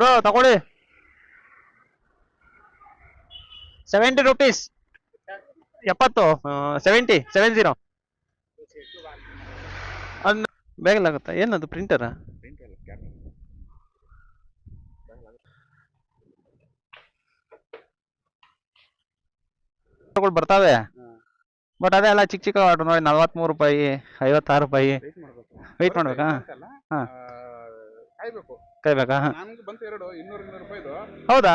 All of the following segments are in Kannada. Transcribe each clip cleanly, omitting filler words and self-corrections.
ಬ್ರೋ ತಗೊಳ್ಳಿ 70 rupees 70 70 ಅದು ಬೇಗಲಾಗುತ್ತಾ ಏನದು ಪ್ರಿಂಟರಾ ಬರ್ತಾವೆ ಬಟ್ ಅದೇ ಎಲ್ಲ ಚಿಕ್ಕ ಚಿಕ್ಕ ಆರ್ಡರ್ ನೋಡಿ 43 ರೂಪಾಯಿ 56 ರೂಪಾಯಿ ವೆಯ್ಟ್ ಮಾಡ್ಬೇಕಾ ಹಾ ಕಾಯ್ಬೇಕಾ ಹೌದಾ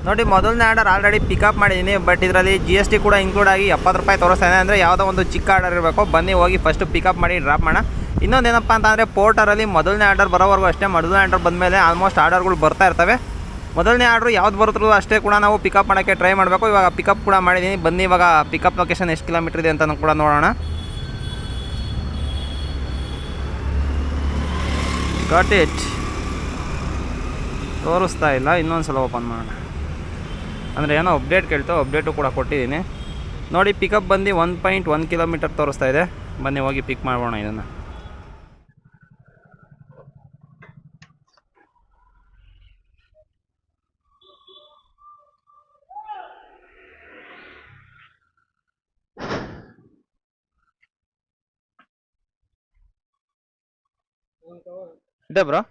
ನೋಡಿ ಮೊದಲನೇ ಆರ್ಡರ್ ಆಲ್ರೆಡಿ ಪಿಕಪ್ ಮಾಡಿದ್ದೀನಿ. ಬಟ್ ಇದರಲ್ಲಿ GST ಕೂಡ ಇನ್ಕ್ಲೂಡ್ ಆಗಿ 70 ರೂಪಾಯಿ ತೋರಿಸ್ತಾ ಇದೆ. ಅಂದರೆ ಯಾವುದೋ ಒಂದು ಚಿಕ್ಕ ಆರ್ಡರ್ ಇರಬೇಕು. ಬನ್ನಿ ಹೋಗಿ ಫಸ್ಟು ಪಿಕಪ್ ಮಾಡಿ ಡ್ರಾಪ್ ಮಾಡೋಣ. ಇನ್ನೊಂದೇನಪ್ಪ ಅಂತಂದರೆ ಪೋರ್ಟರಲ್ಲಿ ಮೊದಲನೇ ಆರ್ಡರ್ ಬರೋವರೆಗೂ ಅಷ್ಟೇ. ಮೊದಲನೇ ಆರ್ಡರ್ ಬಂದಮೇಲೆ ಆಲ್ಮೋಸ್ಟ್ ಆರ್ಡರ್ಗಳು ಬರ್ತಾ ಇರ್ತವೆ. ಮೊದಲನೇ ಆರ್ಡ್ರು ಯಾವ್ದು ಬರುತ್ತೋ ಅಷ್ಟೇ ಕೂಡ ನಾವು ಪಿಕಪ್ ಮಾಡೋಕ್ಕೆ ಟ್ರೈ ಮಾಡಬೇಕು. ಇವಾಗ ಪಿಕಪ್ ಕೂಡ ಮಾಡಿದ್ದೀನಿ. ಬನ್ನಿ ಇವಾಗ ಪಿಕಪ್ ಲೊಕೇಶನ್ ಎಷ್ಟು ಕಿಲೋಮೀಟ್ರ್ ಇದೆ ಅಂತ ಕೂಡ ನೋಡೋಣ. ಗಾಟ್ ಇಟ್ ತೋರಿಸ್ತಾ ಇಲ್ಲ. ಇನ್ನೊಂದು ಸಲ ಓಪನ್ ಮಾಡೋಣ. ಅಂದರೆ ಏನೋ ಅಪ್ಡೇಟ್ ಕೇಳ್ತು, ಅಪ್ಡೇಟು ಕೂಡ ಕೊಟ್ಟಿದ್ದೀನಿ. ನೋಡಿ ಪಿಕಪ್ ಬಂದು 1.1 ಕಿಲೋಮೀಟರ್ ತೋರಿಸ್ತಾ ಇದೆ. ಬನ್ನಿ ಹೋಗಿ ಪಿಕ್ ಮಾಡೋಣ ಇದನ್ನು. ಇದೆ ಬ್ರೋ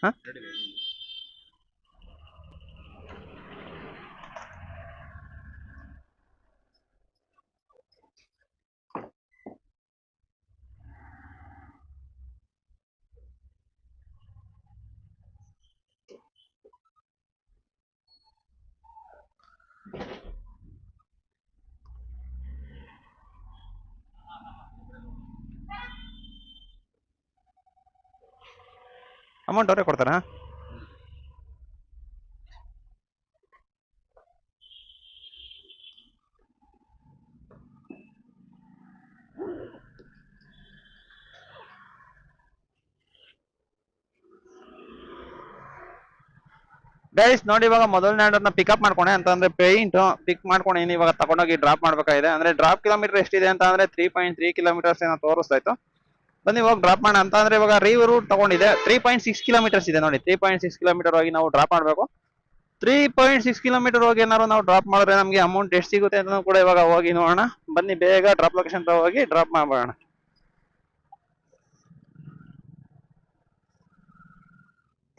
ಹಾಂ ಅಮೌಂಟ್ ಅವರೇ ಕೊಡ್ತಾರಾ? ಗೈಸ್ ನೋಡಿ ಇವಾಗ ಮೊದಲನೇ ಆರ್ಡರ್ನ ಪಿಕಪ್ ಮಾಡ್ಕೊಂಡೆ ಅಂತಂದ್ರೆ ಪೇಂಟ್ ಪಿಕ್ ಮಾಡ್ಕೊಂಡು ಇವಾಗ ತಗೊಂಡೋಗಿ ಡ್ರಾಪ್ ಮಾಡ್ಬೇಕಾಗಿದೆ. ಅಂದ್ರೆ ಡ್ರಾಪ್ ಕಿಲೋಮೀಟರ್ ಎಷ್ಟಿದೆ ಅಂತ ಅಂದ್ರೆ 3.3 ಕಿಲೋಮೀಟರ್ಸ್ ಏನೋ ತೋರಿಸ್ತಾ ಇತ್ತು. ಬನ್ನಿ ಇವಾಗ ಡ್ರಾಪ್ ಮಾಡೋಣ ಅಂತ ಅಂದ್ರೆ ಇವಾಗ ರೂಟ್ ತಗೊಂಡಿದೆ 3.6 ಕಿಲೋಮೀಟರ್ಸ್ ಇದೆ ನೋಡಿ. 3.6 ಕಿಲೋಮೀಟರ್ ಹೋಗಿ ನಾವು ಡ್ರಾಪ್ ಮಾಡಬೇಕು. 3.6 ಕಿಲೋಮೀಟರ್ ಹೋಗಿ ಏನಾದ್ರು ನಾವು ಡ್ರಾಪ್ ಮಾಡಿದ್ರೆ ನಮಗೆ ಅಮೌಂಟ್ ಎಷ್ಟು ಸಿಗುತ್ತೆ ಅಂತ ಕೂಡ ಇವಾಗ ಹೋಗಿ ನೋಡೋಣ. ಬನ್ನಿ ಬೇಗ ಡ್ರಾಪ್ ಲೊಕೇಶನ್ ಹೋಗಿ ಡ್ರಾಪ್ ಮಾಡೋಣ.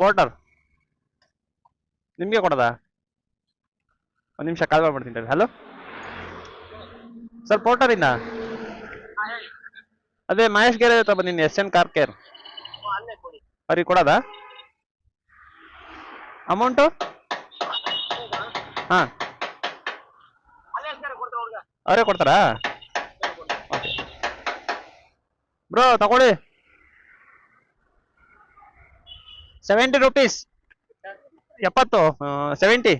ಪೋರ್ಟರ್ ನಿಮ್ಗೆ ಕೊಡೋದಾ? ಒಂದು ನಿಮಿಷ ಕಾಲ್ ಮಾಡ್ಬಿಡ್ತೀನಿ. ಹಲೋ ಸರ್, ಪೋರ್ಟರ್ ಇಂದ ಅದೇ ಮಹೇಶ್ ಗೆರೆ ಹತ್ರ ಬಂದಿನಿ. SN ಕಾರ್ ಕೇರ್ ಅವ್ರಿಗೆ ಕೊಡೋದಾ ಅಮೌಂಟು? ಹಾಂ ಅವರೇ ಕೊಡ್ತಾರಾ? ಬ್ರೋ ತಗೊಳ್ಳಿ 70 rupees 70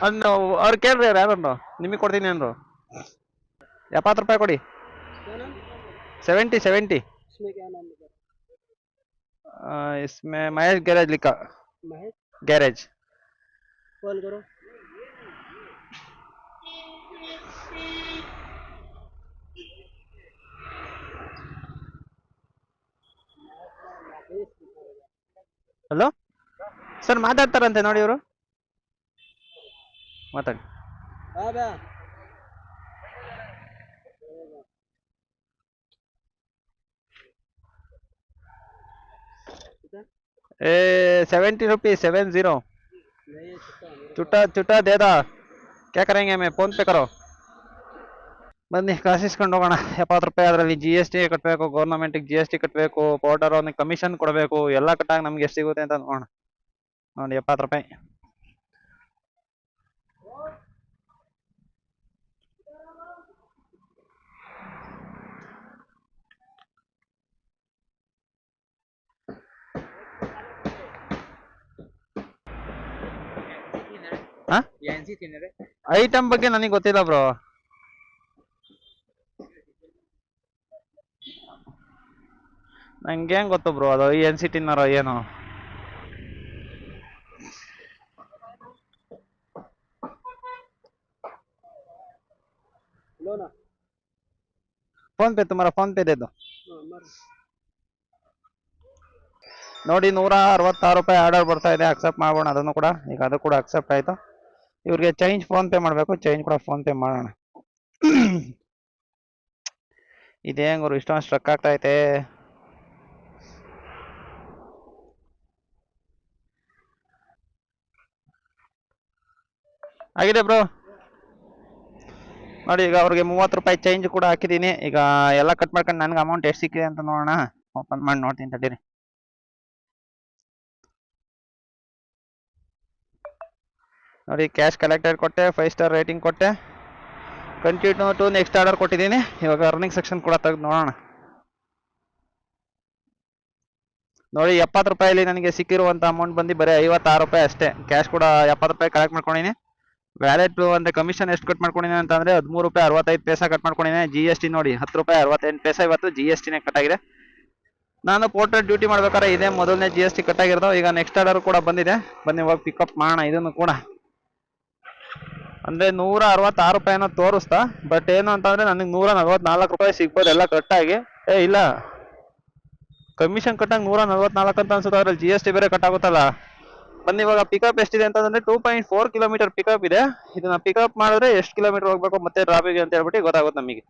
ಅನ್ನು ಅವ್ರು ಕೇಳ್ರಿ ಯಾರನ್ನು ನಿಮಗೆ ಕೊಡ್ತೀನಿ ಅಂದ್ರು. 70 ರೂಪಾಯಿ ಕೊಡಿ. 70 इसमें महेश गैरेज लिखा. गैरेज कॉल करो. ಹಲೋ ಸರ್, ಮಾತಾಡ್ತಾರಂತೆ ನೋಡಿ ಇವರು. ಮಾತಾಡಿ. ए 70 रुपीज 70 चुटा चुटा दे दा. क्या करेंगे हमें? फोन पे करो. ಬನ್ನಿ ಕಾಸಿಸ್ಕೊಂಡು ಹೋಗೋಣ. 70 ರೂಪಾಯಿ. ಅದರಲ್ಲಿ GST ಕಟ್ಟಬೇಕು, ಗೌರ್ಮೆಂಟಿಗೆ GST ಕಟ್ಟಬೇಕು, ಪೌಡರ್ ಅವನಿಗೆ ಕಮಿಷನ್ ಕೊಡಬೇಕು. ಎಲ್ಲ ಕಟ್ಟಾಗ ನಮ್ಗೆ ಎಷ್ಟು ಸಿಗುತ್ತೆ ಅಂತ ನೋಡೋಣ. ನೋಡಿ 70 ರೂಪಾಯಿ. ಐಟಮ್ ಬಗ್ಗೆ ನನಗೆ ಗೊತ್ತಿಲ್ಲ ಬ್ರೋ. ನಂಗೆ ಹೆಂಗ್ ಗೊತ್ತು ಬ್ರೋ ಅದು NC ತಿನ್ನಾರೋ ಏನೋ. ಫೋನ್ ಪೇ ತುಮಾರ ಫೋನ್ ಪೇ ದೇದು ನೋಡಿ. 166 ರೂಪಾಯಿ ಆರ್ಡರ್ ಬರ್ತಾ ಇದೆ. ಅಕ್ಸೆಪ್ಟ್ ಮಾಡೋಣ ಅದನ್ನು ಕೂಡ. ಈಗ ಅದು ಕೂಡ ಅಕ್ಸೆಪ್ಟ್ ಆಯ್ತು. ಇವ್ರಿಗೆ ಚೇಂಜ್ ಫೋನ್ ಪೇ ಮಾಡಬೇಕು. ಚೇಂಜ್ ಕೂಡ ಫೋನ್ ಪೇ ಮಾಡೋಣ. ಇದೇ ಹೆಂಗರು ಇಷ್ಟೊಂದು ಸ್ಟ್ರಕ್ ಆಗ್ತಾ ಐತೆ. ಆಗಿದೆ ಬ್ರೋ ನೋಡಿ. ಈಗ ಅವ್ರಿಗೆ 30 ರೂಪಾಯಿ ಚೇಂಜ್ ಕೂಡ ಹಾಕಿದ್ದೀನಿ. ಈಗ ಎಲ್ಲ ಕಟ್ ಮಾಡ್ಕೊಂಡು ನನಗೆ ಅಮೌಂಟ್ ಎಷ್ಟು ಸಿಕ್ಕಿದೆ ಅಂತ ನೋಡೋಣ. ಓಪನ್ ಮಾಡಿ ನೋಡ್ತೀನಿ ತಡೀರಿ. ನೋಡಿ, ಕ್ಯಾಶ್ ಕಲೆಕ್ಟೆಡ್ ಕೊಟ್ಟೆ, 5 ಸ್ಟಾರ್ ರೇಟಿಂಗ್ ಕೊಟ್ಟೆ, ಕಂಟಿನ್ಯೂ ಟು ನೆಕ್ಸ್ಟ್ ಆರ್ಡರ್ ಕೊಟ್ಟಿದ್ದೀನಿ. ಇವಾಗ ಅರ್ನಿಂಗ್ ಸೆಕ್ಷನ್ ಕೂಡ ತೆಗೆದು ನೋಡೋಣ. ನೋಡಿ, 70 ರೂಪಾಯಲ್ಲಿ ನನಗೆ ಸಿಕ್ಕಿರುವಂಥ ಅಮೌಂಟ್ ಬಂದು ಬರೀ 56 ರೂಪಾಯಿ ಅಷ್ಟೇ. ಕ್ಯಾಶ್ ಕೂಡ 70 ರೂಪಾಯಿ ಕಲೆಕ್ಟ್ ಮಾಡ್ಕೊಂಡಿನಿ. ವ್ಯಾಲೆಟ್ ಅಂದರೆ ಕಮಿಷನ್ ಎಷ್ಟು ಕಟ್ ಮಾಡ್ಕೊಂಡಿನಿ ಅಂತಂದರೆ 13 ರೂಪಾಯಿ 65 ಪೈಸಾ ಕಟ್ ಮಾಡ್ಕೊಂಡಿನಿ. ಜಿ ಎಸ್ ಟಿ ನೋಡಿ 10 ರೂಪಾಯಿ 68 ಪೈಸಾ ಇವತ್ತು ಜಿ ಎಸ್ ಟಿನೇ ಕಟ್ ಆಗಿದೆ. ನಾನು ಪೋರ್ಟಲ್ ಡ್ಯೂಟಿ ಮಾಡ್ಬೇಕಾದ್ರೆ ಇದೇ ಮೊದಲನೇ ಜಿ ಎಸ್ ಟಿ ಕಟ್ ಆಗಿರೋದು. ಈಗ ನೆಕ್ಸ್ಟ್ ಆರ್ಡರ್ ಕೂಡ ಬಂದಿದೆ. ಬನ್ನಿ ಹೋಗಿ ಪಿಕಪ್ ಮಾಡೋಣ ಇದನ್ನು ಕೂಡ. ಅಂದರೆ 166 ರೂಪಾಯಿನೋ ತೋರಿಸ್ತಾ, ಬಟ್ ಏನು ಅಂತಂದರೆ ನನಗೆ 144 ರೂಪಾಯಿ ಸಿಗ್ಬೋದು ಎಲ್ಲ ಕಟ್ಟಾಗಿ. ಇಲ್ಲ, ಕಮಿಷನ್ ಕಟ್ಟಾಗಿ 144 ಅಂತ ಅನ್ಸುತ್ತೆ. ಅದ್ರಲ್ಲಿ ಜಿ ಎಸ್ ಟಿ ಬೇರೆ ಕಟ್ ಆಗುತ್ತಲ್ಲ. ಬನ್ನಿ ಇವಾಗ ಪಿಕಪ್ ಎಷ್ಟಿದೆ ಅಂತಂದ್ರೆ 2.4 ಕಿಲೋಮೀಟರ್ ಪಿಕಪ್ ಇದೆ. ಇದನ್ನ ಪಿಕಪ್ ಮಾಡಿದ್ರೆ ಎಷ್ಟು ಕಿಲೋಮೀಟರ್ ಹೋಗ್ಬೇಕು ಮತ್ತೆ ಡ್ರಾಪಿಗೆ ಅಂತ ಹೇಳ್ಬಿಟ್ಟು ಗೊತ್ತಾಗುತ್ತೆ ನಮಗೆ.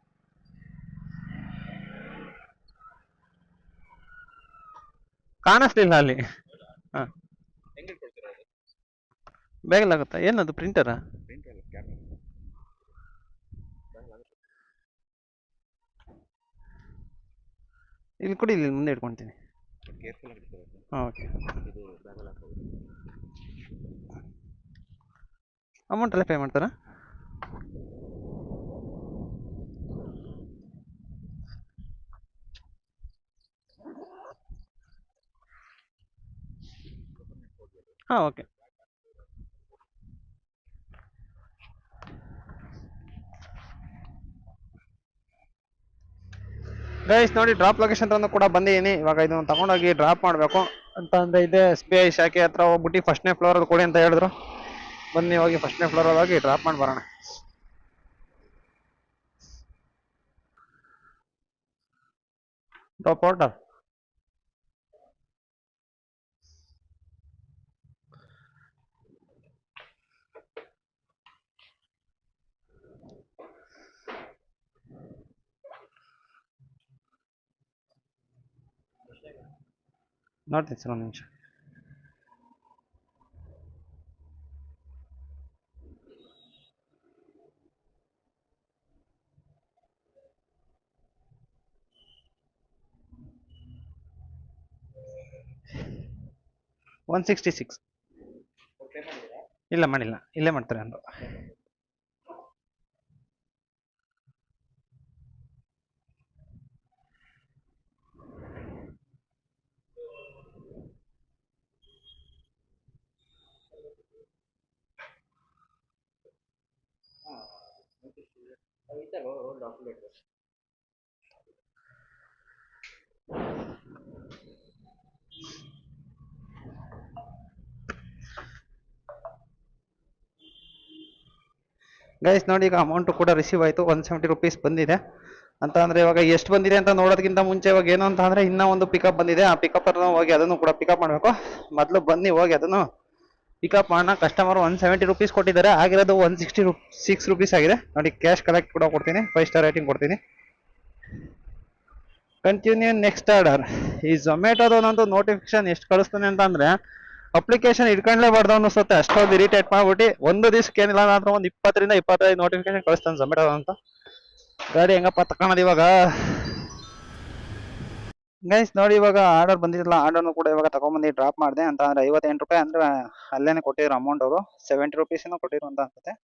ಕಾಣಿಸ್ಲಿಲ್ಲ ಅಲ್ಲಿ. ಹಾಂ, ಬೇಗಲಾಗುತ್ತಾ? ಏನದು ಪ್ರಿಂಟರಾ? ಇಲ್ಲಿ ಕೊಡಿ, ಇಲ್ಲಿ ಮುಂದೆ ಇಟ್ಕೊಳ್ತೀನಿ. ಹಾಂ, ಓಕೆ. ಅಮೌಂಟ್ ಎಲ್ಲ ಪೇ ಮಾಡ್ತಾರಾ? ಹಾಂ, ಓಕೆ. ಗೈಸ್ ನೋಡಿ, ಡ್ರಾಪ್ ಲೊಕೇಶನ್ ಕೂಡ ಬಂದಿದ್ದೀನಿ. ಇವಾಗ ಇದನ್ನು ತಗೊಂಡೋಗಿ ಡ್ರಾಪ್ ಮಾಡಬೇಕು ಅಂತ ಅಂದರೆ ಇದೆ ಎಸ್ ಬಿ ಐ ಶಾಖೆ ಹತ್ರ ಹೋಗ್ಬಿಟ್ಟು ಫಸ್ಟ್ನೇ ಫ್ಲೋರಲ್ಲಿ ಕೊಡಿ ಅಂತ ಹೇಳಿದ್ರು. ಬನ್ನಿ ಹೋಗಿ ಫಸ್ಟ್ನೇ ಫ್ಲೋರಲ್ಲಿ ಹೋಗಿ ಡ್ರಾಪ್ ಮಾಡಿ ಬರೋಣ. ಪೋರ್ಟಲ್ ನೋಡ್ತೀನಿ ಸರ್, ಒಂದು ನಿಮಿಷ. $166. ಇಲ್ಲ ಮಾಡಿಲ್ಲ, ಇಲ್ಲೇ ಮಾಡ್ತಾರೆ ಅಂದರು. ಗೈಸ್ ನೋಡಿ, ಈಗ ಅಮೌಂಟು ಕೂಡ ರಿಸೀವ್ ಆಯಿತು. 170 ರೂಪೀಸ್ ಬಂದಿದೆ. ಅಂತ ಅಂದರೆ ಇವಾಗ ಎಷ್ಟು ಬಂದಿದೆ ಅಂತ ನೋಡೋದಕ್ಕಿಂತ ಮುಂಚೆ ಇವಾಗ ಏನು ಅಂತ ಅಂದರೆ ಇನ್ನೂ ಒಂದು ಪಿಕಪ್ ಬಂದಿದೆ. ಆ ಪಿಕಪ್ಪನ್ನು ಹೋಗಿ ಅದನ್ನು ಕೂಡ ಪಿಕಪ್ ಮಾಡಬೇಕು. ಮೊದಲು ಬನ್ನಿ ಹೋಗಿ ಅದನ್ನು ಪಿಕಪ್ ಮಾಡೋಣ. ಕಸ್ಟಮರು 170 ರೂಪೀಸ್ ಕೊಟ್ಟಿದ್ದಾರೆ, ಆಗಿರೋದು 166 ರೂಪೀಸ್ ಆಗಿದೆ. ನೋಡಿ, ಕ್ಯಾಶ್ ಕಲೆಕ್ಟ್ ಕೂಡ ಕೊಡ್ತೀನಿ, 5 ಸ್ಟಾರ್ ರೇಟಿಂಗ್ ಕೊಡ್ತೀನಿ. Continue next order. ಈ ಝೊಮ್ಯಾಟೋದೊಂದು ನೋಟಿಫಿಕೇಶನ್ ಎಷ್ಟು ಕಳಿಸ್ತಾನೆ ಅಂತ ಅಂದರೆ ಅಪ್ಲಿಕೇಶನ್ ಇಟ್ಕೊಂಡ್ಲೇಬಾರ್ದು ಅನ್ನಿಸುತ್ತೆ. ಅಷ್ಟೊಂದು ಇರಿಟೇಟ್ ಮಾಡ್ಬಿಟ್ಟು ಒಂದು ದಿವ್ಸಕ್ಕೆ ಏನಿಲ್ಲ ಅಂದ್ರೆ ಒಂದು 20 ರಿಂದ 25 ನೋಟಿಫಿಕೇಶನ್ ಕಳಿಸ್ತಾನೆ ಝೊಮ್ಯಾಟೋ ಅಂತ. ಗಾಡಿ ಹೆಂಗಪ್ಪ ತಗೊಳೋದು ಇವಾಗ. ಗೈಸ್ ನೋಡಿ, ಇವಾಗ ಆರ್ಡರ್ ಬಂದಿರಲ್ಲ, ಆರ್ಡರ್ನು ಕೂಡ ಇವಾಗ ತಗೊಂಬಂದು ಡ್ರಾಪ್ ಮಾಡಿದೆ. ಅಂತ ಅಂದರೆ 58 ರೂಪಾಯಿ ಅಂದರೆ ಅಲ್ಲೇನೆ ಕೊಟ್ಟಿದ್ರು ಅಮೌಂಟ್. ಅವರು 70 ರೂಪೀಸನ್ನು ಕೊಟ್ಟಿರು ಅಂತ ಅನ್ಸುತ್ತೆ.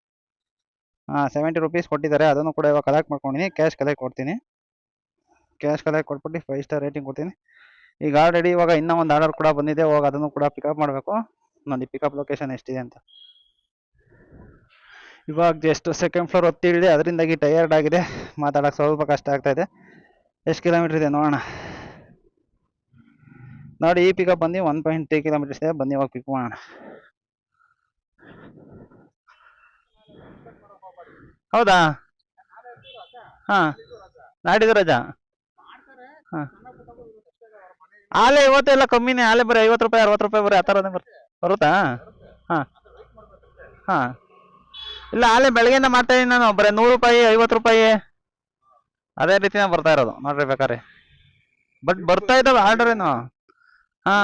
70 ರೂಪೀಸ್ ಕೊಟ್ಟಿದ್ದಾರೆ. ಅದನ್ನು ಕೂಡ ಇವಾಗ ಕಲೆಕ್ಟ್ ಮಾಡ್ಕೊಂಡಿನಿ. ಕ್ಯಾಶ್ ಕಲೆಕ್ಟ್ ಕೊಡ್ತೀನಿ. ಕ್ಯಾಶ್ ಕಲೆಕ್ಟ್ ಕೊಟ್ಬಿಟ್ಟು 5 ಸ್ಟಾರ್ ರೇಟಿಂಗ್ ಕೊಡ್ತೀನಿ. ಈಗ ಆಲ್ರೆಡಿ ಇವಾಗ ಇನ್ನೂ ಒಂದು ಆರ್ಡರ್ ಕೂಡ ಬಂದಿದೆ. ಹೋಗಿ ಅದನ್ನು ಕೂಡ ಪಿಕಪ್ ಮಾಡಬೇಕು. ನೋಡಿ ಪಿಕಪ್ ಲೊಕೇಶನ್ ಎಷ್ಟಿದೆ ಅಂತ. ಇವಾಗ ಜಸ್ಟ್ ಸೆಕೆಂಡ್ ಫ್ಲೋರ್ ಹೊತ್ತಿಳಿದೆ, ಅದರಿಂದಾಗಿ ಟಯರ್ಡ್ ಆಗಿದೆ, ಮಾತಾಡೋಕೆ ಸ್ವಲ್ಪ ಕಷ್ಟ ಆಗ್ತಾ ಇದೆ. ಎಷ್ಟು ಕಿಲೋಮೀಟರ್ ಇದೆ ನೋಡೋಣ. ನೋಡಿ, ಈ ಪಿಕಪ್ ಬಂದು 1.3 ಕಿಲೋಮೀಟರ್ಸ್ ಇದೆ. ಬನ್ನಿ ಇವಾಗ ಪಿಕ್ ಮಾಡೋಣ. ಹೌದಾ? ಹಾ ನಾಡಿದ್ದು ರಜಾ. ಹಾ ಆಲೆ ಇವತ್ತೆಲ್ಲ ಕಮ್ಮಿನೇ, ಆಲೆ ಬರೀ 50 ರೂಪಾಯಿ 60 ರೂಪಾಯಿ ಬರೀ ಆ ಥರನೇ ಬರುತ್ತಾ? ಹಾ ಹಾ ಇಲ್ಲ ಆಲೆ ಬೆಳಗ್ಗೆಯಿಂದ ಮಾಡ್ತಾ ಇದೀನಿ ನಾನು, ಬರೀ 100 ರೂಪಾಯಿ 50 ರೂಪಾಯಿ ಅದೇ ರೀತಿನೇ ಬರ್ತಾ ಇರೋದು ನೋಡ್ರಿ ಬೇಕಾರೆ. ಬಟ್ ಬರ್ತಾ ಇದಾವೆ ಆರ್ಡರ್ ಏನು. ಹಾ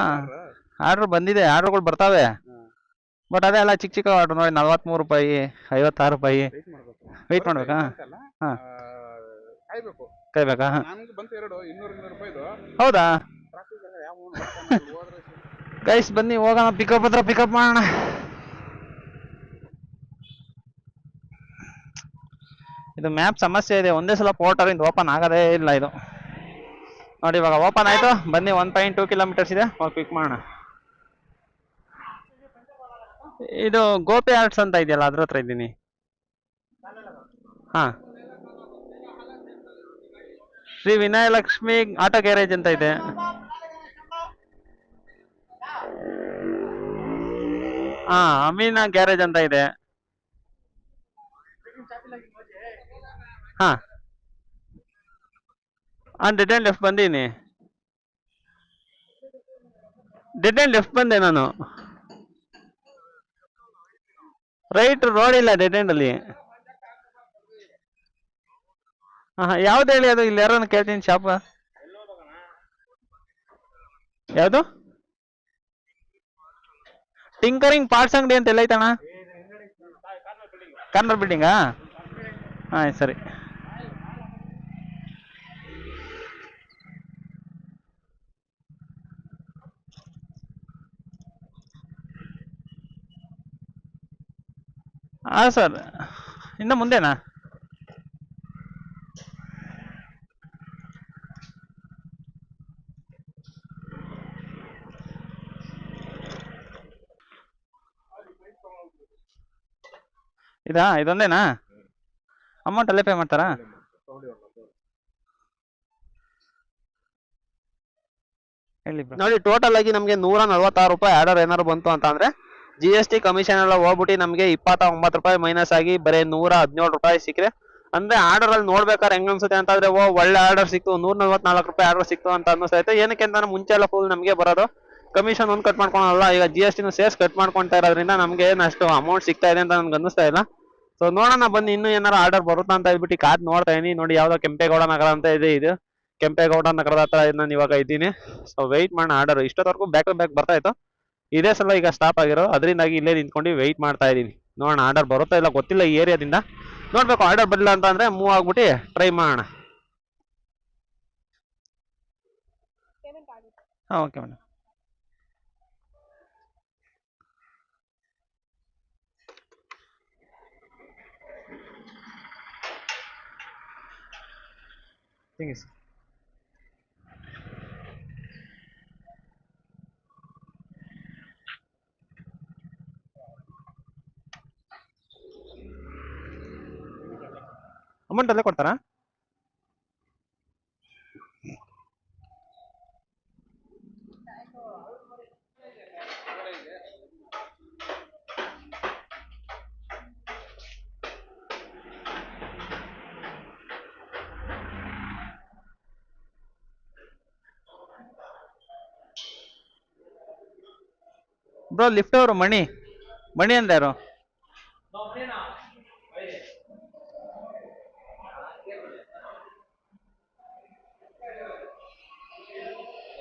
ಆರ್ಡರ್ ಬಂದಿದೆ, ಆರ್ಡರ್ಗಳು ಬರ್ತಾವೆ. ಬಟ್ ಅದೇ ಎಲ್ಲ ಚಿಕ್ಕ ಚಿಕ್ಕ ಆರ್ಡರ್ ನೋಡಿ, 43 ರೂಪಾಯಿ 56 ರೂಪಾಯಿ. ವೆಯ್ಟ್ ಮಾಡ್ಬೇಕಾ? ಹಾ ಕಾಯ್ಬೇಕಾ? ಹೌದಾ ಗೈಸ್ ಬನ್ನಿ ಹೋಗೋಣ, ಪಿಕಪ್ ಹತ್ರ ಪಿಕಪ್ ಮಾಡೋಣ. ಇದು ಮ್ಯಾಪ್ ಸಮಸ್ಯೆ ಇದೆ, ಒಂದೇ ಸಲ ಪೋರ್ಟರಿಂದ ಓಪನ್ ಆಗೋದೇ ಇಲ್ಲ ಇದು. ನೋಡಿ ಇವಾಗ ಓಪನ್ ಆಯ್ತು, ಬನ್ನಿ 1.2 ಕಿಲೋಮೀಟರ್ಸ್ ಇದೆ, ಹೋಗಿ ಪಿಕ್ ಮಾಡೋಣ. ಇದು ಗೋಪಿ ಆರ್ಟ್ಸ್ ಅಂತ ಇದೆಯಲ್ಲ, ಅದ್ರ ಹತ್ರ ಇದ್ದೀನಿ. ಹಾ ಶ್ರೀ ವಿನಯಲಕ್ಷ್ಮಿ ಆಟೋ ಗ್ಯಾರೇಜ್ ಅಂತ ಇದೆ. ಹಾ ಅಮೀನಾ ಗ್ಯಾರೇಜ್ ಅಂತ ಇದೆ. ಹಾ ಡೆಡ್ ಆ್ಯಂಡ್ ಲೆಫ್ಟ್ ಬಂದೀನಿ, ಡೆಡ್ ಆ್ಯಂಡ್ ಲೆಫ್ಟ್ ಬಂದೆ ನಾನು. ರೈಟ್ ರೋಡ್ ಇಲ್ಲ ಡೆಡ್ ಆ್ಯಂಡ್ ಅಲ್ಲಿ. ಹಾ ಯಾವ್ದು ಹೇಳಿ ಅದು, ಇಲ್ಲಿ ಯಾರನ್ನ ಕೇಳ್ತೀನಿ ಶಾಪ್. ಯಾವುದು? ಟಿಂಕರಿಂಗ್ ಪಾರ್ಟ್ಸ್ ಅಂಗಡಿ ಅಂತ ಎಲ್ಲ ಐತಣ್ಣ. ಕಾರ್ನರ್ ಬಿಲ್ಡಿಂಗಾ? ಹಾಂ ಸರಿ. ಹಾಂ ಸರ್, ಇನ್ನು ಮುಂದೆನಾ? ಇದಾ, ಇದೊಂದೇನಾ? ಅಮೌಂಟ್ ಅಲ್ಲೇ ಪೇ ಮಾಡ್ತಾರಾ? ಹೇಳಿ ಬ್ರೋ. ನೋಡಿ ಟೋಟಲ್ ಆಗಿ ನಮಗೆ 146 ರೂಪಾಯಿ ಆರ್ಡರ್ ಏನಾದ್ರು ಬಂತು ಅಂತ ಅಂದ್ರೆ GST ಕಮಿಷನ್ ಎಲ್ಲ ಹೋಗ್ಬಿಟ್ಟು ನಮಗೆ 29 ರೂಪಾಯಿ ಮೈನಸ್ ಆಗಿ ಬರೀ 117 ರೂಪಾಯಿ ಸಿಕ್ಕರೆ. ಅಂದ್ರೆ ಆರ್ಡರ್ ಅಲ್ಲಿ ನೋಡ್ಬೇಕಾದ್ರೆ ಹೆಂಗ್ ಅನ್ಸುತ್ತೆ ಅಂತ ಅಂದ್ರೆ, ಒಳ್ಳೆ ಆರ್ಡರ್ ಸಿಕ್ತು 144 ರೂಪಾಯಿ ಆರ್ಡರ್ ಸಿಕ್ತು ಅಂತ ಅನ್ನಿಸ್ತೈತೆ. ಏನಕ್ಕೆ ಅಂತ ಮುಂಚೆ ಎಲ್ಲ ಫುಲ್ ನಮಗೆ ಬರೋದು ಕಮಿಷನ್ ಒಂದು ಕಟ್ ಮಾಡ್ಕೊಳಲ್ಲ, ಈಗ GST ಸೇರ್ಸ್ ಕಟ್ ಮಾಡ್ಕೊಂತಾ ಇರೋದ್ರಿಂದ ನಮಗೆ ಏನಷ್ಟು ಅಮೌಂಟ್ ಸಿಗ್ತಾ ಇದೆ ಅಂತ ನನ್ಗೆ ಅನ್ನಿಸ್ತಾ ಇಲ್ಲ. ಸೊ ನೋಡೋಣ ಬನ್ನಿ, ಇನ್ನೂ ಏನಾರು ಆರ್ಡರ್ ಬರುತ್ತಾ ಅಂತ ಹೇಳ್ಬಿಟ್ಟು ಕಾದ್ ನೋಡ್ತಾ ಇದೀನಿ. ನೋಡಿ ಯಾವ್ದೋ ಕೆಂಪೇಗೌಡ ನಗರ ಅಂತ ಇದೆ, ಇದು ಕೆಂಪೇಗೌಡ ನಗರದ ಹತ್ರ ನಾನು ಇವಾಗ ಇದ್ದೀನಿ. ಸೊ ವೆಯ್ಟ್ ಮಾಡೋಣ, ಆರ್ಡರ್ ಇಷ್ಟೊತ್ತವರೆಗೂ ಬ್ಯಾಕ್ ಟು ಬ್ಯಾಕ್ ಬರ್ತಾ ಇತ್ತು, ಇದೇ ಸಲ ಈಗ ಸ್ಟಾಪ್ ಆಗಿರೋ, ಅದರಿಂದಾಗಿ ಇಲ್ಲೇ ನಿಂತ್ಕೊಂಡು ವೆಯ್ಟ್ ಮಾಡ್ತಾ ಇದ್ದೀನಿ. ನೋಡೋಣ ಆರ್ಡರ್ ಬರುತ್ತಾ ಇಲ್ಲ ಗೊತ್ತಿಲ್ಲ, ಈ ಏರಿಯಾದಿಂದ ನೋಡ್ಬೇಕು. ಆರ್ಡರ್ ಬರಲಿಲ್ಲ ಅಂತ ಅಂದ್ರೆ ಮೂವ್ ಆಗ್ಬಿಟ್ಟು ಟ್ರೈ ಮಾಡೋಣ. ಹಾಂ okay madam. Thank you sir. Amount ಅಲ್ಲೇ ಕೊಡ್ತಾರಾ? ಬ್ರೋ ಲಿಫ್ಟ್ ಅವರು ಮಣಿ ಅಂದ್ರೆ ಯಾರು?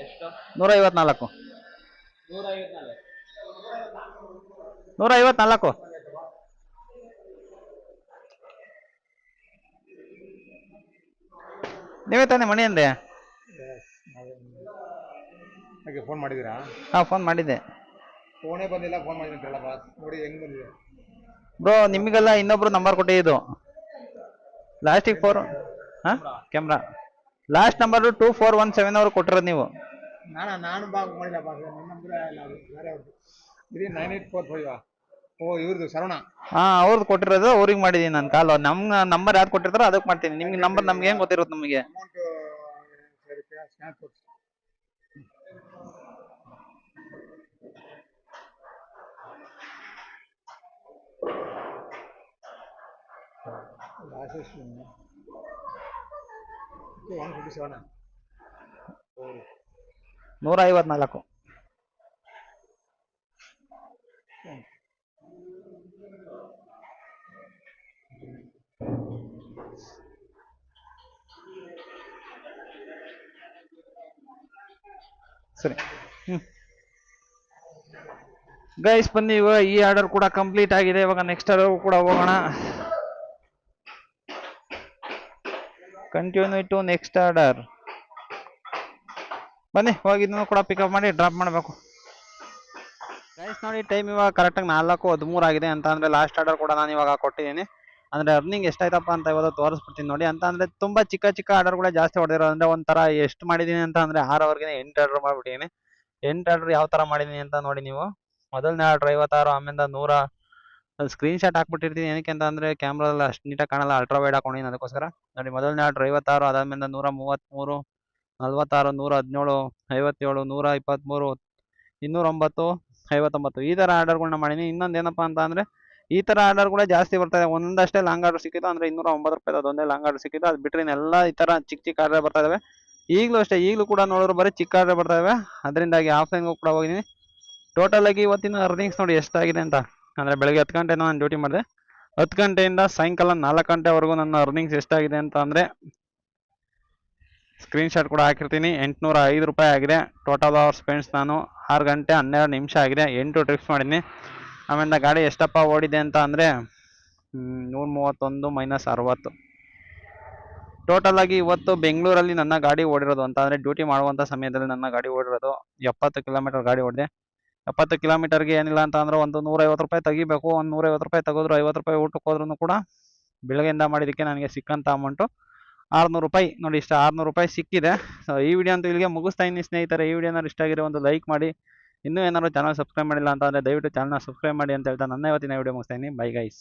ಎಷ್ಟು? 154. 154. ನೀವೇ ತಾನೇ ಮಣಿ ಅಂದೆ? ಫೋನ್ ಮಾಡಿದ್ದೀರಾ? ಹಾಂ ಫೋನ್ ಮಾಡಿದ್ದೆ. ಫೋನೇ ಬಂದಿಲ್ಲ, ಫೋನ್ ಮಾಡಿದ್ದೀರಲ್ಲ ಬಾಸ್, ನೋಡಿ ಹೆಂಗ್ ಬಂದಿದೆ. ಬ್ರೋ ನಿಮಗೆಲ್ಲ ಇನ್ನೊಬ್ರು ನಂಬರ್ ಕೊಟ್ಟಿದ್ದು, ಲಾಸ್ಟಿಗೆ 4. ಹಾಂ ಕ್ಯಾಮ್ರಾ ಲಾಸ್ಟ್ ನಂಬರು 2417 ಅವ್ರು ಕೊಟ್ಟಿರೋದು ನೀವು. ನಾನು ಮಾಡಿಲ್ಲ ಬಾಸ್, ನನ್ನ ನಂಬರ್ ಇಲ್ಲ, ಅದು ಬೇರೆ ಅವ್ರದ್ದು. ಇದು 9845. ಓ ಇವ್ರದ್ದು ಶರಣ. ಹಾಂ ಅವ್ರದ್ದು ಕೊಟ್ಟಿರೋದು, ಅವ್ರಿಗೆ ಮಾಡಿದ್ದೀನಿ ನಾನು ಕಾಲು. ನಮ್ಮ ನಂಬರ್ ಯಾವ್ದು ಕೊಟ್ಟಿರ್ತಾರೋ ಅದಕ್ಕೆ ಮಾಡ್ತೀನಿ. ನಿಮ್ಗೆ ನಂಬರ್ ನಮ್ಗೆ ಏನು ಗೊತ್ತಿರುತ್ತೆ ನಮಗೆ. ಅಮೌಂಟ್ ಸ್ಕ್ಯಾನ್ ತೋರಿಸಿ. 157. 154. ಸರಿ. ಗೈಸ್ ಬನ್ನಿ, ಇವಾಗ ಈ ಆರ್ಡರ್ ಕೂಡ ಕಂಪ್ಲೀಟ್ ಆಗಿದೆ. ಇವಾಗ ನೆಕ್ಸ್ಟ್ ಆರ್ಡರ್ ಕೂಡ ಹೋಗೋಣ. Continue to next order. ಬನ್ನಿ ಹೋಗಿ ಇದನ್ನು ಕೂಡ ಪಿಕಪ್ ಮಾಡಿ ಡ್ರಾಪ್ ಮಾಡಬೇಕು. ಗೈಸ್ ನೋಡಿ, ಟೈಮ್ ಇವಾಗ ಕರೆಕ್ಟಾಗಿ 4:13 ಆಗಿದೆ. ಅಂತ ಅಂದರೆ ಲಾಸ್ಟ್ ಆರ್ಡರ್ ಕೂಡ ನಾನು ಇವಾಗ ಕೊಟ್ಟಿದ್ದೀನಿ. ಅಂದರೆ ಅರ್ನಿಂಗ್ ಎಷ್ಟಾಯ್ತಪ್ಪ ಅಂತ ಇವಾಗ ತೋರಿಸ್ಬಿಡ್ತೀನಿ ನೋಡಿ. ಅಂತ ಅಂದರೆ ತುಂಬ ಚಿಕ್ಕ ಚಿಕ್ಕ ಆರ್ಡರ್ಗಳೇ ಜಾಸ್ತಿ ಹೊಡೆದಿರೋ. ಅಂದರೆ ಒಂಥರ ಎಷ್ಟು ಮಾಡಿದ್ದೀನಿ ಅಂತ ಅಂದರೆ 6 ಅವರ್ಗೆ 8 ಆರ್ಡರ್ ಮಾಡಿಬಿಟ್ಟಿದ್ದೀನಿ. 8 ಆರ್ಡರ್ ಯಾವ ಥರ ಮಾಡಿದ್ದೀನಿ ಅಂತ ನೋಡಿ ನೀವು. ಮೊದಲನೇ ಆರ್ಡರ್ 56, ಆಮೇಲೆ 100. ಸ್ಕ್ರೀನ್ ಶಾಟ್ ಹಾಕ್ಬಿಟ್ಟಿರ್ತೀನಿ. ಏನಕ್ಕೆ ಅಂತ ಅಂದರೆ ಕ್ಯಾಮ್ರಾದಲ್ಲಿ ಅಷ್ಟು ನೀಟಾಗಿ ಕಾಣಲ್ಲ, ಅಲ್ಟ್ರಾ ವೈಡ್ ಹಾಕೊಂಡಿದ್ದೀನಿ ಅದಕ್ಕೋಸ್ಕರ. ನೋಡಿ, ಮೊದಲನೇ ಆರ್ಡರ್ 56, ಅದಾದಮೇಲೆ 133, 46, 117, 57, 123, 209, 59 ಈ ಥರ ಆರ್ಡರ್ಗಳನ್ನ ಮಾಡೀನಿ. ಇನ್ನೊಂದು ಏನಪ್ಪ ಅಂತ ಅಂದರೆ ಈ ಥರ ಆರ್ಡರ್ಗಳೇ ಜಾಸ್ತಿ ಬರ್ತಾಯಿದೆ. ಒಂದಷ್ಟೇ ಲಾಂಗ್ ಆರ್ಡರ್ ಸಿಕ್ಕಿದ್ದು, ಅಂದರೆ 209 ರೂಪಾಯಿ ಅದೊಂದೇ ಲಾಂಗ್ ಆರ್ಡರ್ ಸಿಕ್ಕಿದ್ದು. ಅದು ಬಿಟ್ಟರೆ ಎಲ್ಲ ಈ ಥರ ಚಿಕ್ಕ ಚಿಕ್ಕ ಆರ್ಡರ್ ಬರ್ತಾ ಇದ್ದಾವೆ. ಈಗಲೂ ಅಷ್ಟೇ, ಈಗಲೂ ಕೂಡ ನೋಡಿದ್ರು ಬರೀ ಚಿಕ್ಕ ಆರ್ಡರ್ ಬರ್ತಾ ಇದ್ದಾವೆ. ಅದರಿಂದಾಗಿ ಆಫ್ಲೈನ್ಗೂ ಕೂಡ ಹೋಗಿದ್ದೀನಿ. ಟೋಟಲ್ ಆಗಿ ಇವತ್ತಿನ ಅರ್ನಿಂಗ್ಸ್ ನೋಡಿ ಎಷ್ಟಾಗಿದೆ ಅಂತ. ಅಂದರೆ ಬೆಳಗ್ಗೆ 10 ಗಂಟೆ ನಾನು ಡ್ಯೂಟಿ ಮಾಡಿದೆ. 10 ಗಂಟೆಯಿಂದ ಸಾಯಂಕಾಲ 4 ಗಂಟೆವರೆಗೂ ನನ್ನ ಅರ್ನಿಂಗ್ಸ್ ಎಷ್ಟಾಗಿದೆ ಅಂತ ಅಂದರೆ ಸ್ಕ್ರೀನ್ ಶಾಟ್ ಕೂಡ ಹಾಕಿರ್ತೀನಿ. 805 ರೂಪಾಯಿ ಆಗಿದೆ. ಟೋಟಲ್ ಅವರ್ ಸ್ಪೆಂಡ್ಸ್ ನಾನು 6 ಗಂಟೆ 12 ನಿಮಿಷ ಆಗಿದೆ. 8 ಟ್ರಿಪ್ಸ್ ಮಾಡಿದ್ದೀನಿ. ಆಮೇಲೆ ಗಾಡಿ ಎಷ್ಟಪ್ಪ ಓಡಿದೆ ಅಂತ ಅಂದರೆ 131 - 60. ಟೋಟಲ್ ಆಗಿ ಇವತ್ತು ಬೆಂಗಳೂರಲ್ಲಿ ನನ್ನ ಗಾಡಿ ಓಡಿರೋದು ಅಂತ ಅಂದರೆ ಡ್ಯೂಟಿ ಮಾಡುವಂಥ ಸಮಯದಲ್ಲಿ ನನ್ನ ಗಾಡಿ ಓಡಿರೋದು 70 ಕಿಲೋಮೀಟರ್ ಗಾಡಿ ಓಡಿದೆ. 70 ಕಿಲೋಮೀಟರ್ಗೆ ಏನಿಲ್ಲ ಅಂತ ಅಂದರೆ ಒಂದು 150 ರೂಪಾಯಿ ತೆಗಿಬೇಕು. ಒಂದು 150 ರೂಪಾಯಿ ತೆಗೆದ್ರು 50 ರೂಪಾಯಿ ಊಟಕ್ಕೆ ಹೋದ್ರೂ ಕೂಡ ಬೆಳಗ್ಗೆಯಿಂದ ಮಾಡಿದ್ದಕ್ಕೆ ನನಗೆ ಸಿಕ್ಕಂಥ ಅಮೌಂಟು 600 ರೂಪಾಯಿ. ನೋಡಿ, ಇಷ್ಟು 600 ರೂಪಾಯಿ ಸಿಕ್ಕಿದೆ. ಸೊ ಈ ವಿಡಿಯೋ ಅಂತೂ ಇಲ್ಲಿಗೆ ಮುಗಿಸ್ತಾ ಇದ್ದೀನಿ ಸ್ನೇಹಿತರೆ. ಈ ವಿಡಿಯೋ ಏನಾದ್ರು ಇಷ್ಟ ಆಗಿರೋ ಒಂದು ಲೈಕ್ ಮಾಡಿ. ಇನ್ನೂ ಏನಾದ್ರು ಚಾನಲ್ ಸಬ್ಸ್ಕ್ರೈಬ್ ಮಾಡಿಲ್ಲ ಅಂತ ಅಂದರೆ ದಯವಿಟ್ಟು ಚಾನಲ್ನ ಸಬ್ಸ್ಕ್ರೈಬ್ ಮಾಡಿ ಅಂತ ಹೇಳ್ತಾ ನನ್ನ ಇವತ್ತಿನ ವಿಡಿಯೋ ಮುಗಿಸ್ತಾ ಇದ್ದೀನಿ. Bye guys.